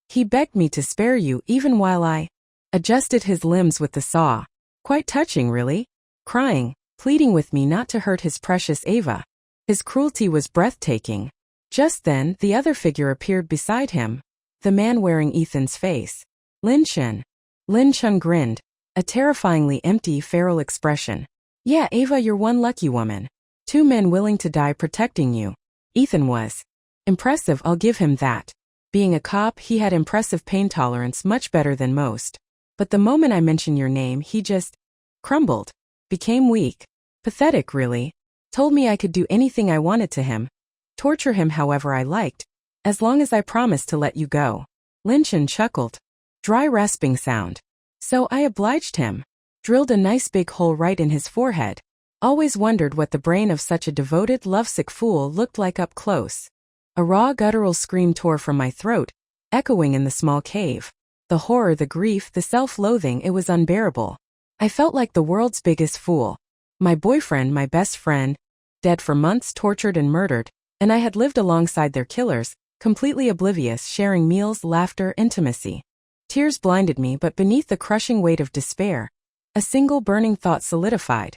He begged me to spare you even while I adjusted his limbs with the saw. Quite touching, really. Crying, pleading with me not to hurt his precious Ava. His cruelty was breathtaking." Just then, the other figure appeared beside him, the man wearing Ethan's face. Lin Chun. Lin Chun grinned, a terrifyingly empty, feral expression. "Yeah, Ava, you're one lucky woman. 2 men willing to die protecting you." Ethan was impressive, I'll give him that. Being a cop, he had impressive pain tolerance, much better than most. But the moment I mentioned your name, he just crumbled, became weak. Pathetic, really. Told me I could do anything I wanted to him, torture him however I liked, as long as I promised to let you go. Lin Chun chuckled. Dry rasping sound. So I obliged him. Drilled a nice big hole right in his forehead. Always wondered what the brain of such a devoted, lovesick fool looked like up close. A raw guttural scream tore from my throat, echoing in the small cave. The horror, the grief, the self-loathing, it was unbearable. I felt like the world's biggest fool. My boyfriend, my best friend, dead for months, tortured and murdered, and I had lived alongside their killers, completely oblivious, sharing meals, laughter, intimacy. Tears blinded me, but beneath the crushing weight of despair, a single burning thought solidified.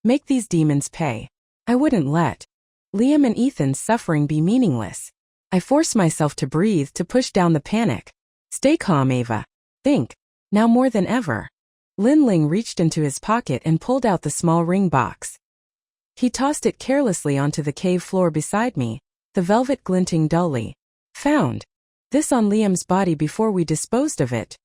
Make these demons pay. I wouldn't let Liam and Ethan's suffering be meaningless. I forced myself to breathe, to push down the panic. Stay calm, Ava. Think. Now more than ever. Lin Ling reached into his pocket and pulled out the small ring box. He tossed it carelessly onto the cave floor beside me, the velvet glinting dully. Found this on Liam's body before we disposed of it,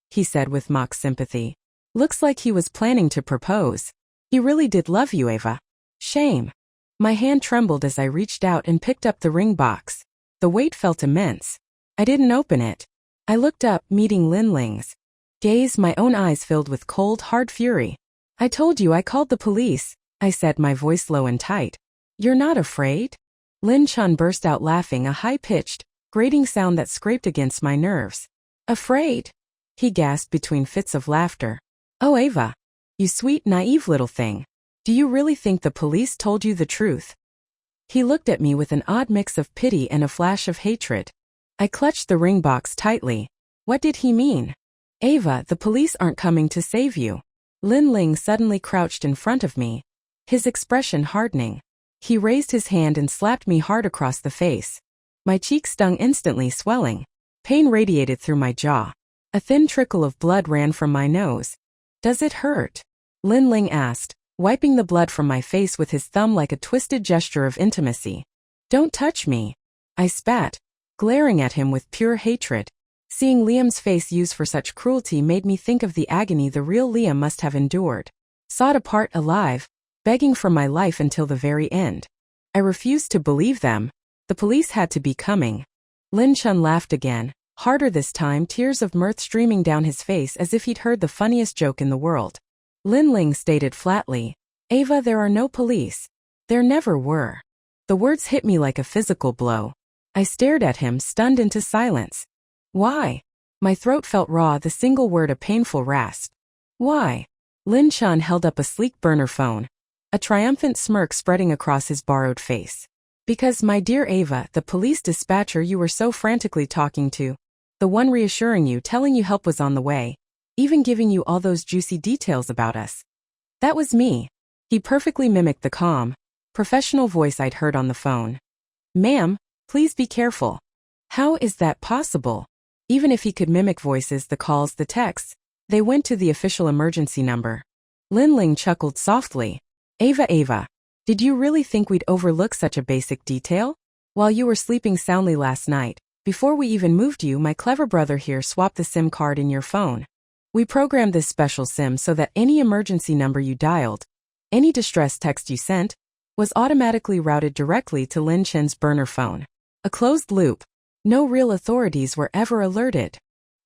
he said with mock sympathy. Looks like he was planning to propose. He really did love you, Ava. Shame. My hand trembled as I reached out and picked up the ring box. The weight felt immense. I didn't open it. I looked up, meeting Lin Ling's gaze, my own eyes filled with cold, hard fury. I told you I called the police, I said, my voice low and tight. You're not afraid? Lin Chun burst out laughing, a high-pitched, grating sound that scraped against my nerves. Afraid? He gasped between fits of laughter. Oh, Ava. You sweet, naive little thing. Do you really think the police told you the truth? He looked at me with an odd mix of pity and a flash of hatred. I clutched the ring box tightly. What did he mean? Ava, the police aren't coming to save you. Lin Ling suddenly crouched in front of me, his expression hardening. He raised his hand and slapped me hard across the face. My cheek stung instantly, swelling. Pain radiated through my jaw. A thin trickle of blood ran from my nose. Does it hurt? Lin Ling asked, wiping the blood from my face with his thumb like a twisted gesture of intimacy. Don't touch me. I spat, glaring at him with pure hatred. Seeing Liam's face used for such cruelty made me think of the agony the real Liam must have endured. Sawed apart alive, begging for my life until the very end. I refused to believe them. The police had to be coming. Lin Chun laughed again, harder this time, tears of mirth streaming down his face as if he'd heard the funniest joke in the world. Lin Ling stated flatly, Ava, there are no police. There never were. The words hit me like a physical blow. I stared at him, stunned into silence. Why? My throat felt raw, the single word a painful rasp. Why? Lin Chun held up a sleek burner phone, a triumphant smirk spreading across his borrowed face. Because, my dear Ava, the police dispatcher you were so frantically talking to, the one reassuring you, telling you help was on the way, even giving you all those juicy details about us. That was me. He perfectly mimicked the calm, professional voice I'd heard on the phone. Ma'am, please be careful. How is that possible? Even if he could mimic voices, the calls, the texts, they went to the official emergency number. Lin Ling chuckled softly. Ava, did you really think we'd overlook such a basic detail? While you were sleeping soundly last night, before we even moved you, my clever brother here swapped the SIM card in your phone. We programmed this special SIM so that any emergency number you dialed, any distress text you sent, was automatically routed directly to Lin Chen's burner phone. A closed loop. No real authorities were ever alerted.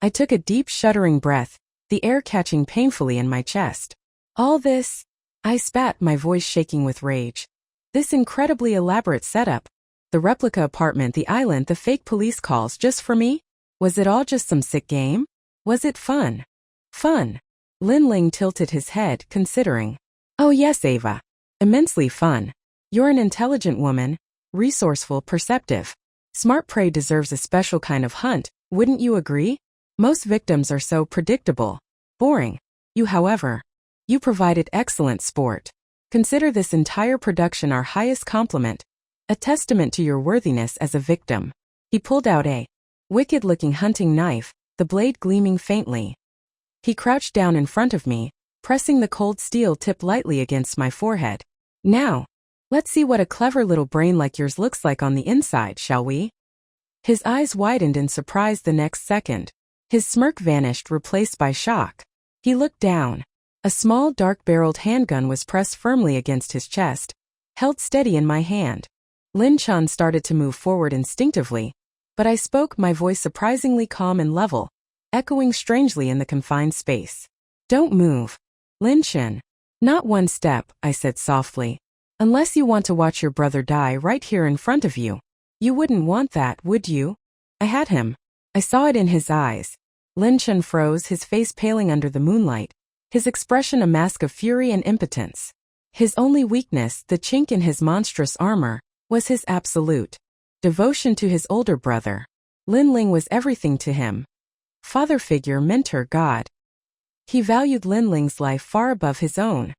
I took a deep shuddering breath, the air catching painfully in my chest. All this, I spat, my voice shaking with rage. This incredibly elaborate setup, the replica apartment, the island, the fake police calls just for me? Was it all just some sick game? Was it fun? Fun. Lin Ling tilted his head, considering. Oh yes, Ava. Immensely fun. You're an intelligent woman, resourceful, perceptive. Smart prey deserves a special kind of hunt, wouldn't you agree? Most victims are so predictable, boring. You, however, you provided excellent sport. Consider this entire production our highest compliment, a testament to your worthiness as a victim. He pulled out a wicked-looking hunting knife, the blade gleaming faintly. He crouched down in front of me, pressing the cold steel tip lightly against my forehead. Now, let's see what a clever little brain like yours looks like on the inside, shall we? His eyes widened in surprise the next second. His smirk vanished, replaced by shock. He looked down. A small, dark-barreled handgun was pressed firmly against his chest, held steady in my hand. Lin Chen started to move forward instinctively, but I spoke, my voice surprisingly calm and level, echoing strangely in the confined space. Don't move. Lin Chen. Not one step, I said softly. Unless you want to watch your brother die right here in front of you. You wouldn't want that, would you? I had him. I saw it in his eyes. Lin Chen froze, his face paling under the moonlight, his expression a mask of fury and impotence. His only weakness, the chink in his monstrous armor, was his absolute devotion to his older brother. Lin Ling was everything to him. Father figure, mentor, God. He valued Lin Ling's life far above his own.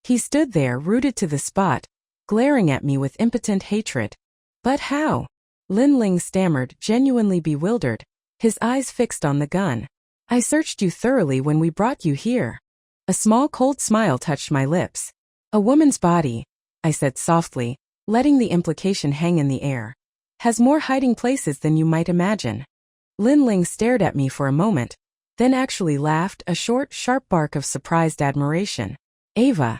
He stood there, rooted to the spot, glaring at me with impotent hatred. But how? Lin Ling stammered, genuinely bewildered, his eyes fixed on the gun. I searched you thoroughly when we brought you here. A small cold smile touched my lips. A woman's body, I said softly, letting the implication hang in the air, has more hiding places than you might imagine. Lin Ling stared at me for a moment, then actually laughed, a short, sharp bark of surprised admiration. Ava.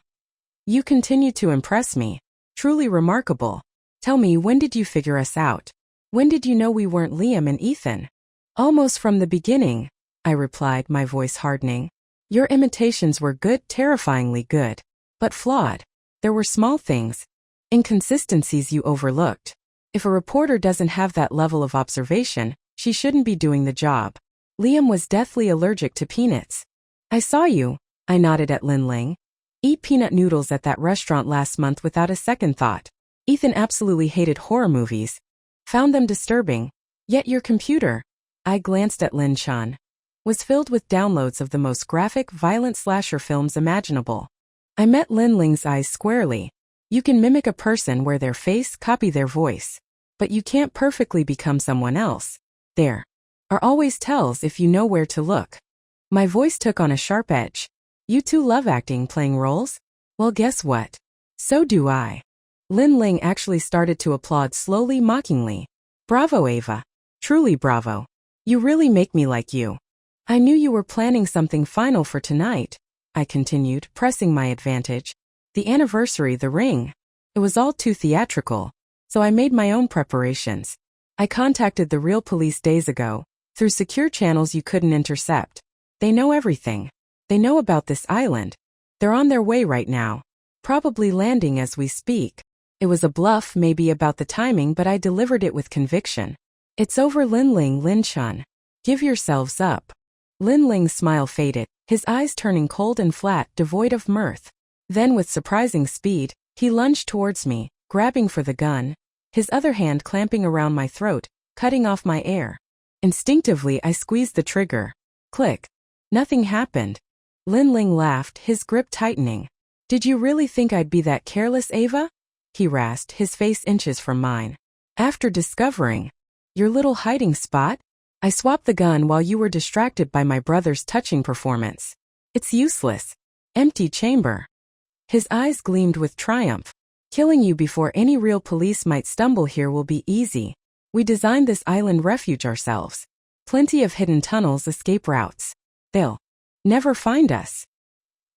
You continue to impress me. Truly remarkable. Tell me, when did you figure us out? When did you know we weren't Liam and Ethan? Almost from the beginning, I replied, my voice hardening. Your imitations were good, terrifyingly good, but flawed. There were small things, inconsistencies you overlooked. If a reporter doesn't have that level of observation, she shouldn't be doing the job. Liam was deathly allergic to peanuts. I saw you, I nodded at Lin Ling, eat peanut noodles at that restaurant last month without a second thought. Ethan absolutely hated horror movies, found them disturbing. Yet your computer, I glanced at Lin Chen, was filled with downloads of the most graphic, violent slasher films imaginable. I met Lin Ling's eyes squarely. You can mimic a person, wear their face, copy their voice, but you can't perfectly become someone else. There are always tells if you know where to look. My voice took on a sharp edge. You two love acting, playing roles? Well, guess what? So do I. Lin Ling actually started to applaud slowly, mockingly. Bravo, Ava. Truly bravo. You really make me like you. I knew you were planning something final for tonight, I continued, pressing my advantage. The anniversary, the ring. It was all too theatrical, so I made my own preparations. I contacted the real police days ago, through secure channels you couldn't intercept. They know everything. They know about this island. They're on their way right now, probably landing as we speak. It was a bluff, maybe about the timing, but I delivered it with conviction. It's over, Lin Ling, Lin Chen. Give yourselves up. Lin Ling's smile faded, his eyes turning cold and flat, devoid of mirth. Then with surprising speed, he lunged towards me, grabbing for the gun, his other hand clamping around my throat, cutting off my air. Instinctively, I squeezed the trigger. Click. Nothing happened. Lin Ling laughed, his grip tightening. Did you really think I'd be that careless, Ava? He rasped, his face inches from mine. After discovering your little hiding spot, I swapped the gun while you were distracted by my brother's touching performance. It's useless. Empty chamber. His eyes gleamed with triumph. Killing you before any real police might stumble here will be easy. We designed this island refuge ourselves. Plenty of hidden tunnels, escape routes. They'll Never find us.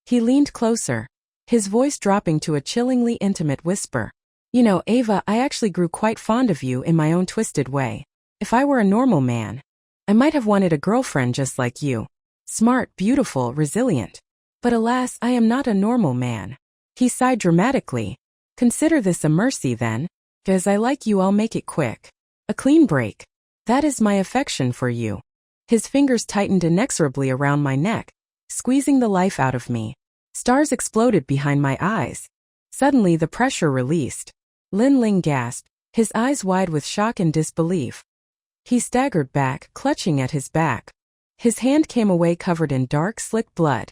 He leaned closer, his voice dropping to a chillingly intimate whisper. You know, Ava, I actually grew quite fond of you in my own twisted way. If I were a normal man, I might have wanted a girlfriend just like you. Smart, beautiful, resilient. But alas, I am not a normal man. He sighed dramatically. Consider this a mercy then. As I like you, I'll make it quick. A clean break. That is my affection for you. His fingers tightened inexorably around my neck, squeezing the life out of me. Stars exploded behind my eyes. Suddenly the pressure released. Lin Ling gasped, his eyes wide with shock and disbelief. He staggered back, clutching at his back. His hand came away covered in dark, slick blood.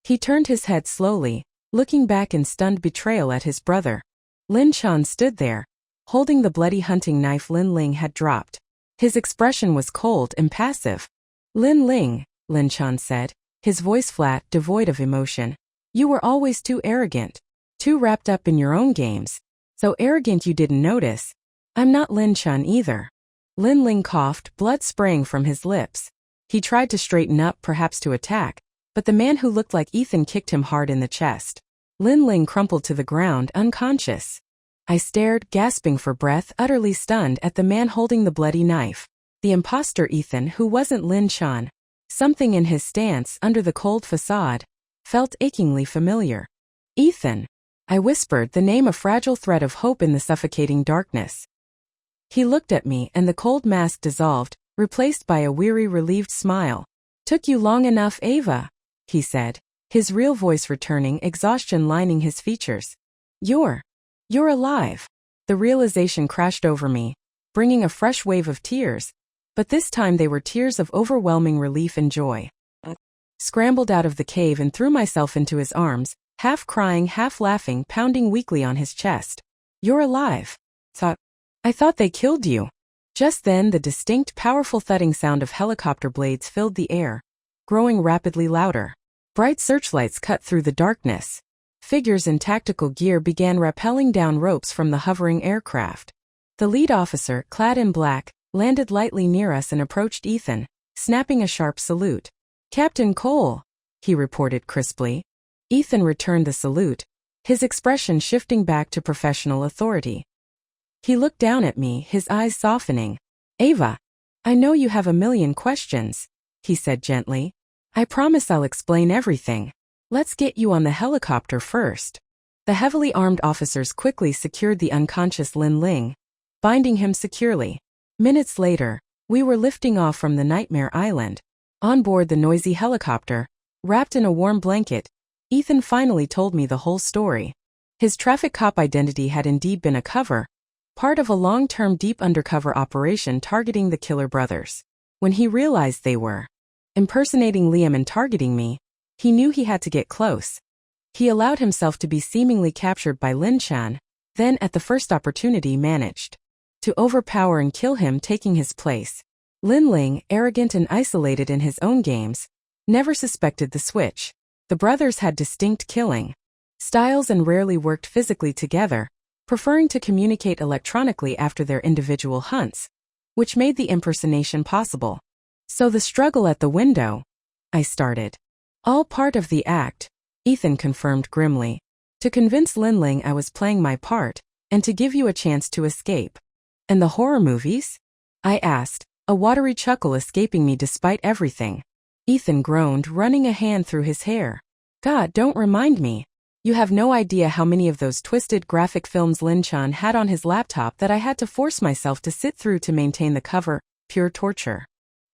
He turned his head slowly, looking back in stunned betrayal at his brother. Lin Chan stood there, holding the bloody hunting knife Lin Ling had dropped. His expression was cold, impassive. Lin Ling, Lin Chan said, his voice flat, devoid of emotion. You were always too arrogant. Too wrapped up in your own games. So arrogant you didn't notice. I'm not Lin Chan either. Lin Ling coughed, blood spraying from his lips. He tried to straighten up, perhaps to attack, but the man who looked like Ethan kicked him hard in the chest. Lin Ling crumpled to the ground, unconscious. I stared, gasping for breath, utterly stunned at the man holding the bloody knife. The imposter Ethan, who wasn't Lin Chan. Something in his stance, under the cold facade, felt achingly familiar. Ethan. I whispered, the name a fragile thread of hope in the suffocating darkness. He looked at me, and the cold mask dissolved, replaced by a weary, relieved smile. Took you long enough, Ava, he said, his real voice returning, exhaustion lining his features. You're alive. The realization crashed over me, bringing a fresh wave of tears, but this time they were tears of overwhelming relief and joy. Scrambled out of the cave and threw myself into his arms, half crying, half laughing, pounding weakly on his chest. You're alive. I thought they killed you. Just then the distinct, powerful thudding sound of helicopter blades filled the air, growing rapidly louder. Bright searchlights cut through the darkness. Figures in tactical gear began rappelling down ropes from the hovering aircraft. The lead officer, clad in black, landed lightly near us and approached Ethan, snapping a sharp salute. Captain Cole, he reported crisply. Ethan returned the salute, his expression shifting back to professional authority. He looked down at me, his eyes softening. Ava, I know you have a million questions, he said gently. I promise I'll explain everything. Let's get you on the helicopter first. The heavily armed officers quickly secured the unconscious Lin Ling, binding him securely. Minutes later, we were lifting off from the Nightmare Island. On board the noisy helicopter, wrapped in a warm blanket, Ethan finally told me the whole story. His traffic cop identity had indeed been a cover, part of a long-term deep undercover operation targeting the Killer brothers. When he realized they were impersonating Liam and targeting me, he knew he had to get close. He allowed himself to be seemingly captured by Lin Chan, then at the first opportunity managed to overpower and kill him, taking his place. Lin Ling, arrogant and isolated in his own games, never suspected the switch. The brothers had distinct killing styles and rarely worked physically together, preferring to communicate electronically after their individual hunts, which made the impersonation possible. So the struggle at the window, I started. All part of the act, Ethan confirmed grimly. To convince Lin Ling I was playing my part, and to give you a chance to escape. And the horror movies? I asked, a watery chuckle escaping me despite everything. Ethan groaned, running a hand through his hair. God, don't remind me. You have no idea how many of those twisted graphic films Lin Chan had on his laptop that I had to force myself to sit through to maintain the cover. Pure torture.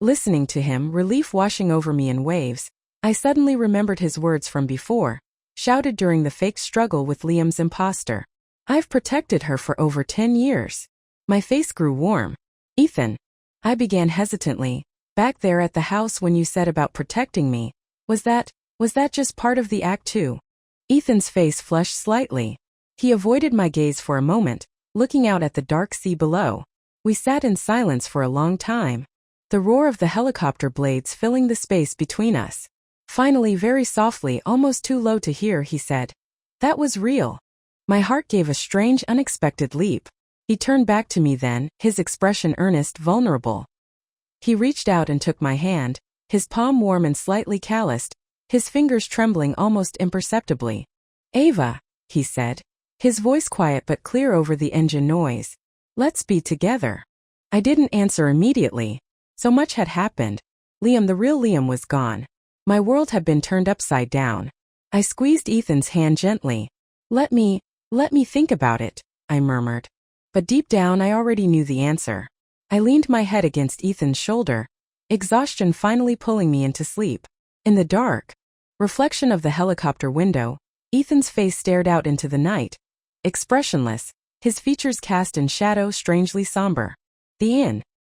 Listening to him, relief washing over me in waves, I suddenly remembered his words from before, shouted during the fake struggle with Liam's imposter. I've protected her for over 10 years. My face grew warm. Ethan, I began hesitantly, back there at the house when you said about protecting me, was that just part of the act too? Ethan's face flushed slightly. He avoided my gaze for a moment, looking out at the dark sea below. We sat in silence for a long time, the roar of the helicopter blades filling the space between us. Finally, very softly, almost too low to hear, he said, "That was real." My heart gave a strange, unexpected leap. He turned back to me then, his expression earnest, vulnerable. He reached out and took my hand, his palm warm and slightly calloused, his fingers trembling almost imperceptibly. "Ava," he said, his voice quiet but clear over the engine noise. "Let's be together." I didn't answer immediately. So much had happened. Liam, the real Liam, was gone. My world had been turned upside down. I squeezed Ethan's hand gently. Let me think about it," I murmured. But deep down I already knew the answer. I leaned my head against Ethan's shoulder, exhaustion finally pulling me into sleep. In the dark reflection of the helicopter window, Ethan's face stared out into the night, expressionless, his features cast in shadow, strangely somber. The inn,